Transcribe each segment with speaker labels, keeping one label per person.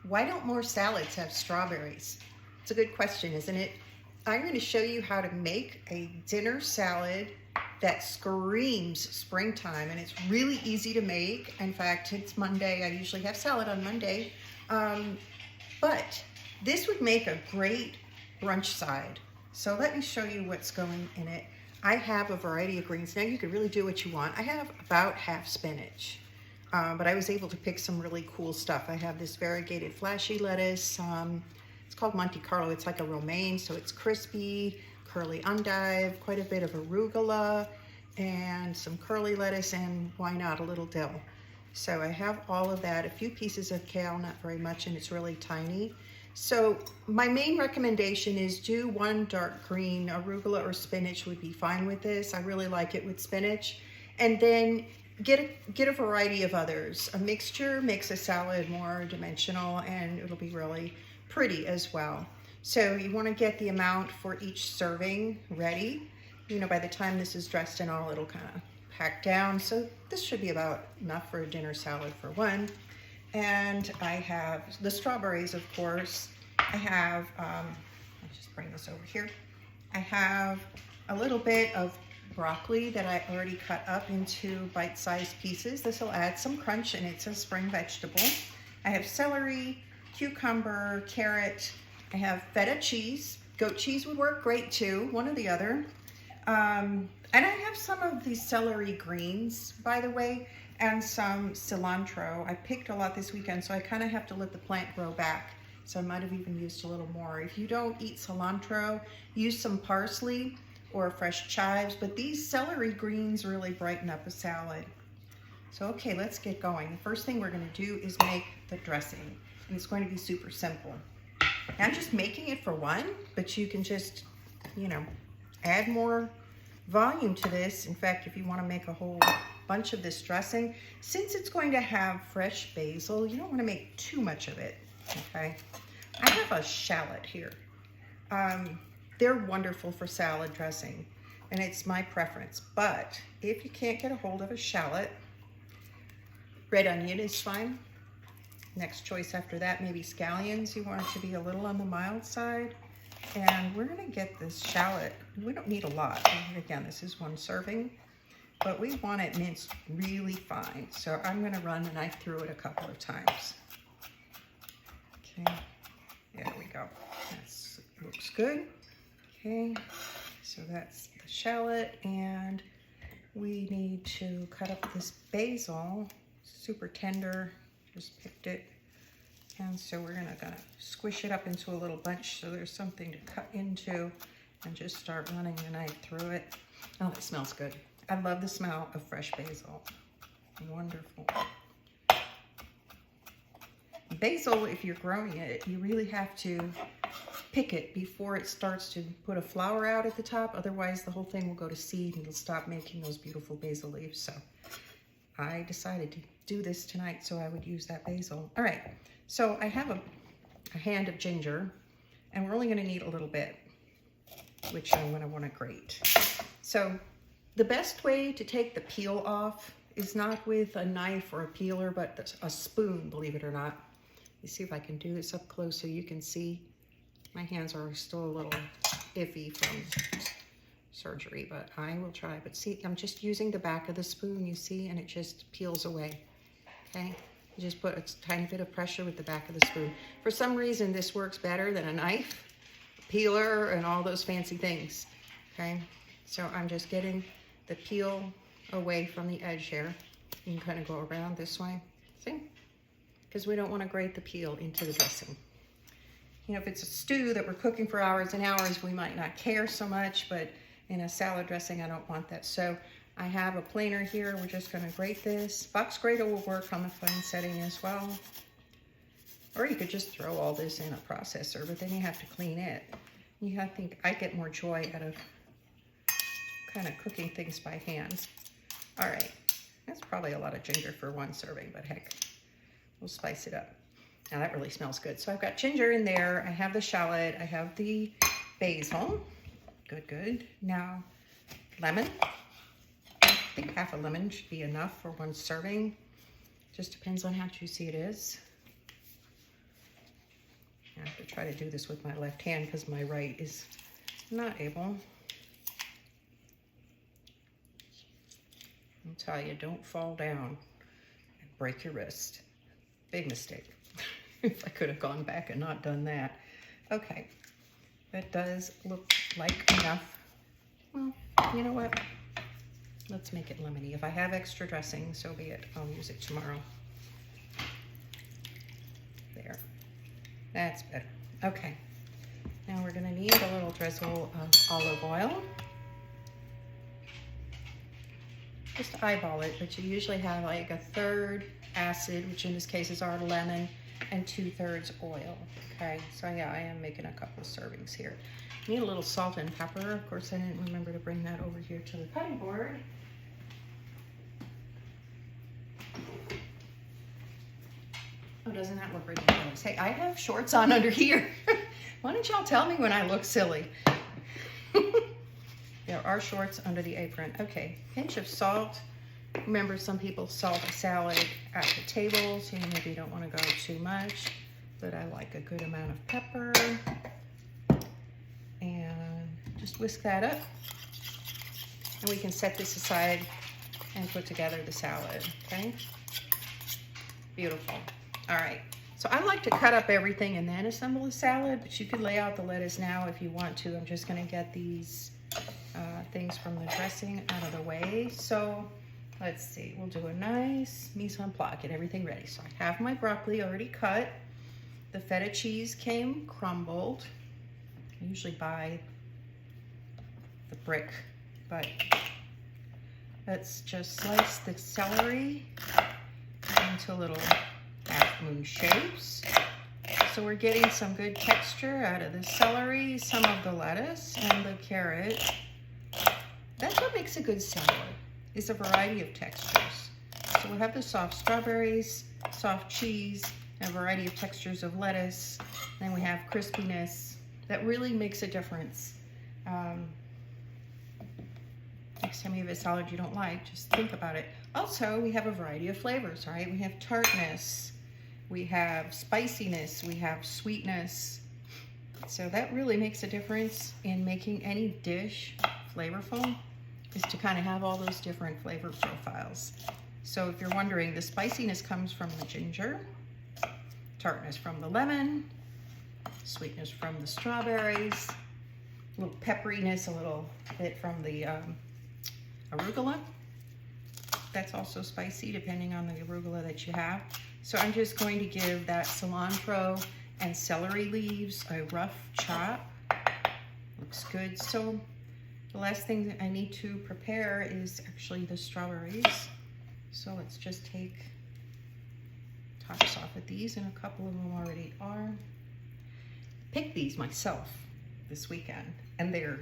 Speaker 1: Why don't more salads have strawberries? It's a good question, isn't it? I'm going to show you how to make a dinner salad that screams springtime, and it's really easy to make. In fact, it's Monday. I usually have salad on Monday. But this would make a great brunch side. So let me show you what's going in it. I have a variety of greens. Now you can really do what you want. I have about half spinach, but I was able to pick some really cool stuff. I have this variegated flashy lettuce. It's called Monte Carlo. It's like a romaine, so it's crispy, curly endive, quite a bit of arugula, and some curly lettuce, and why not a little dill. So I have all of that, a few pieces of kale, not very much, and it's really tiny. So my main recommendation is do one dark green. Arugula or spinach would be fine with this. I really like it with spinach. And then get a variety of others. A mixture makes a salad more dimensional, and it'll be really pretty as well. So you want to get the amount for each serving ready. You know, by the time this is dressed and all, it'll kind of pack down. So this should be about enough for a dinner salad for one. And I have the strawberries, of course. I have, let's just bring this over here. I have a little bit of broccoli that I already cut up into bite-sized pieces. This will add some crunch, and it's a spring vegetable. I have celery, cucumber, carrot. I have feta cheese. Goat cheese would work great too, one or the other. And I have some of these celery greens, by the way, and some cilantro. I picked a lot this weekend, so I kind of have to let the plant grow back. So I might have even used a little more. If you don't eat cilantro, use some parsley or fresh chives, but these celery greens really brighten up a salad. So okay, let's get going. The first thing we're gonna do is make the dressing, and it's going to be super simple. I'm just making it for one, but you can just, you know, add more volume to this. In fact, if you want to make a whole bunch of this dressing, since it's going to have fresh basil, you don't want to make too much of it, okay? I have a shallot here. They're wonderful for salad dressing, and it's my preference. But if you can't get a hold of a shallot, red onion is fine. Next choice after that, maybe scallions. You want it to be a little on the mild side. And we're gonna get this shallot. We don't need a lot. Again, this is one serving, but we want it minced really fine. So I'm gonna run the knife through it a couple of times. Okay, there we go. That looks good. Okay, so that's the shallot, and we need to cut up this basil, super tender. Just picked it. And so we're gonna squish it up into a little bunch so there's something to cut into, and just start running the knife through it. Oh, it smells good. I love the smell of fresh basil. Wonderful. Basil, if you're growing it, you really have to pick it before it starts to put a flower out at the top. Otherwise, the whole thing will go to seed and it'll stop making those beautiful basil leaves. So I decided to do this tonight so I would use that basil. All right, so I have a hand of ginger, and we're only gonna need a little bit, which I'm gonna wanna grate. So the best way to take the peel off is not with a knife or a peeler, but a spoon, believe it or not. Let me see if I can do this up close so you can see. My hands are still a little iffy from surgery, but I will try. But see, I'm just using the back of the spoon, you see, and it just peels away, okay? You just put a tiny bit of pressure with the back of the spoon. For some reason, this works better than a knife, a peeler, and all those fancy things, okay? So I'm just getting the peel away from the edge here. You can kind of go around this way, see? Because we don't want to grate the peel into the dressing. You know, if it's a stew that we're cooking for hours and hours, we might not care so much, but in a salad dressing, I don't want that. So I have a planer here. We're just gonna grate this. Box grater will work on the fine setting as well. Or you could just throw all this in a processor, but then you have to clean it. I think I get more joy out of kind of cooking things by hand. All right, that's probably a lot of ginger for one serving, but heck, we'll spice it up. Now that really smells good. So I've got ginger in there. I have the shallot. I have the basil. Good, good. Now, lemon. I think half a lemon should be enough for one serving. Just depends on how juicy it is. I have to try to do this with my left hand because my right is not able. I'll tell you, don't fall down and break your wrist. Big mistake. If I could have gone back and not done that. Okay, that does look like enough. Well, you know what? Let's make it lemony. If I have extra dressing, so be it. I'll use it tomorrow. There. That's better. Okay. Now we're gonna need a little drizzle of olive oil. Just eyeball it, but you usually have like 1/3 acid, which in this case is our lemon, and 2/3 oil. Okay, so yeah, I am making a couple of servings here. Need a little salt and pepper. Of course, I didn't remember to bring that over here to the cutting board. Oh, doesn't that look ridiculous? Hey, I have shorts on under here. Why don't y'all tell me when I look silly? There are shorts under the apron. Okay, pinch of salt. Remember, some people salt a salad at the table, so you maybe don't want to go too much, but I like a good amount of pepper. And just whisk that up. And we can set this aside and put together the salad, okay? Beautiful. All right, so I like to cut up everything and then assemble the salad, but you could lay out the lettuce now if you want to. I'm just gonna get these things from the dressing out of the way. So let's see, we'll do a nice mise en place, get everything ready. So I have my broccoli already cut. The feta cheese came crumbled. I usually buy the brick, but let's just slice the celery into little half-moon shapes. So we're getting some good texture out of the celery, some of the lettuce, and the carrot. That's what makes a good salad, is a variety of textures. So we'll have the soft strawberries, soft cheese, and a variety of textures of lettuce. Then we have crispiness. That really makes a difference. Next time you have a salad you don't like, just think about it. Also, we have a variety of flavors, right? We have tartness, we have spiciness, we have sweetness. So that really makes a difference in making any dish flavorful, is to kind of have all those different flavor profiles. So if you're wondering, the spiciness comes from the ginger, tartness from the lemon, sweetness from the strawberries, a little pepperiness, a little bit from the arugula. That's also spicy depending on the arugula that you have. So I'm just going to give that cilantro and celery leaves a rough chop. Looks good. So the last thing that I need to prepare is actually the strawberries. So let's just take tops off of these, and a couple of them already are. Picked these myself this weekend, and they're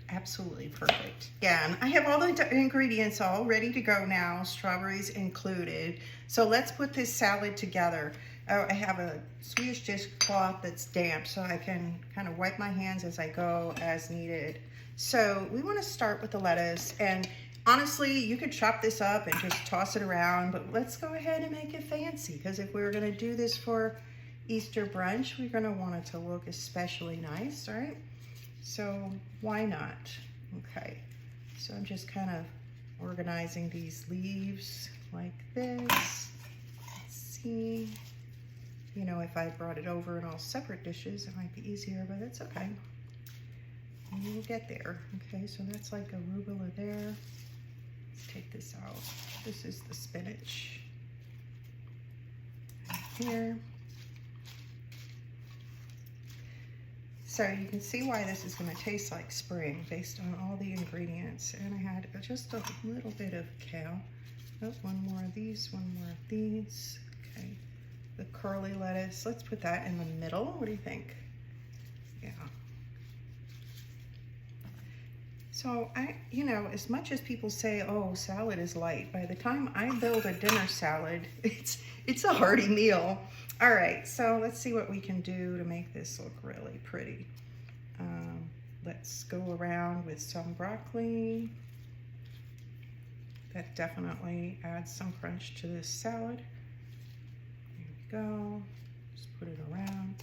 Speaker 1: absolutely perfect. Yeah, and I have all the ingredients all ready to go now, strawberries included. So let's put this salad together. I have a Swedish dishcloth that's damp, so I can kind of wipe my hands as I go as needed. So we want to start with the lettuce, and honestly, you could chop this up and just toss it around, but let's go ahead and make it fancy, because if we were going to do this for Easter brunch, we're going to want it to look especially nice, right? So why not? Okay, so I'm just kind of organizing these leaves like this. Let's see, you know, if I brought it over in all separate dishes, it might be easier, but that's okay. We'll get there. Okay, so that's like arugula there. Let's take this out. This is the spinach right here. So you can see why this is going to taste like spring based on all the ingredients. And I had just a little bit of kale. Oh, one more of these, one more of these. Okay, the curly lettuce. Let's put that in the middle. What do you think? Yeah. So you know, as much as people say, oh, salad is light, by the time I build a dinner salad, it's a hearty meal. All right, so let's see what we can do to make this look really pretty. Let's go around with some broccoli. That definitely adds some crunch to this salad. There we go. Just put it around.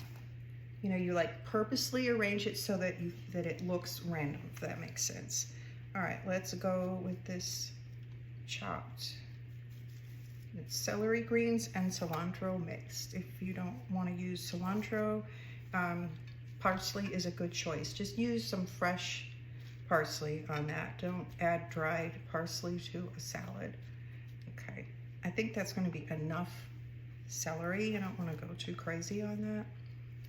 Speaker 1: You know, you like purposely arrange it so that it looks random, if that makes sense. All right, let's go with this chopped. It's celery greens and cilantro mixed. If you don't want to use cilantro, parsley is a good choice. Just use some fresh parsley on that. Don't add dried parsley to a salad. Okay, I think that's going to be enough celery. I don't want to go too crazy on that.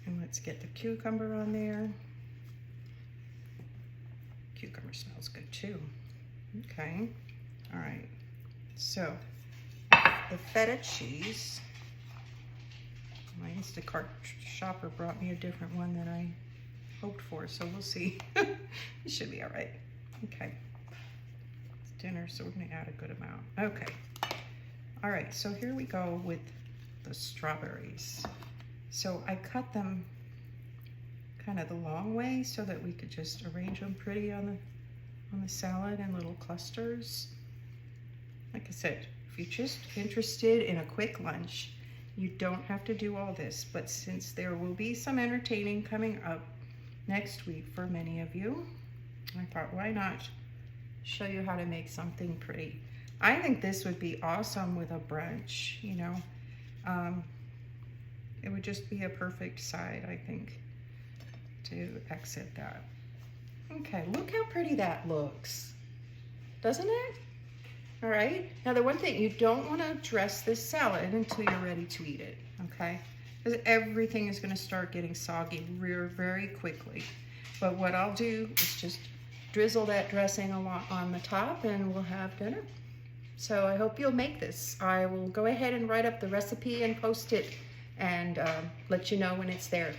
Speaker 1: And let's get the cucumber on there. Cucumber smells good too. Okay, all right. So the feta cheese. My Instacart shopper brought me a different one than I hoped for, so we'll see. It should be all right. Okay. It's dinner, so we're gonna add a good amount. Okay. All right, so here we go with the strawberries. So I cut them kind of the long way so that we could just arrange them pretty on the salad in little clusters. Like I said, if you're just interested in a quick lunch, you don't have to do all this, but since there will be some entertaining coming up next week for many of you, I thought, why not show you how to make something pretty. I think this would be awesome with a brunch, you know. It would just be a perfect side, I think, to exit that. Okay, look how pretty that looks, doesn't it? All right, now the one thing, you don't want to dress this salad until you're ready to eat it, okay? Because everything is going to start getting soggy very quickly. But what I'll do is just drizzle that dressing on the top and we'll have dinner. So I hope you'll make this. I will go ahead and write up the recipe and post it and let you know when it's there.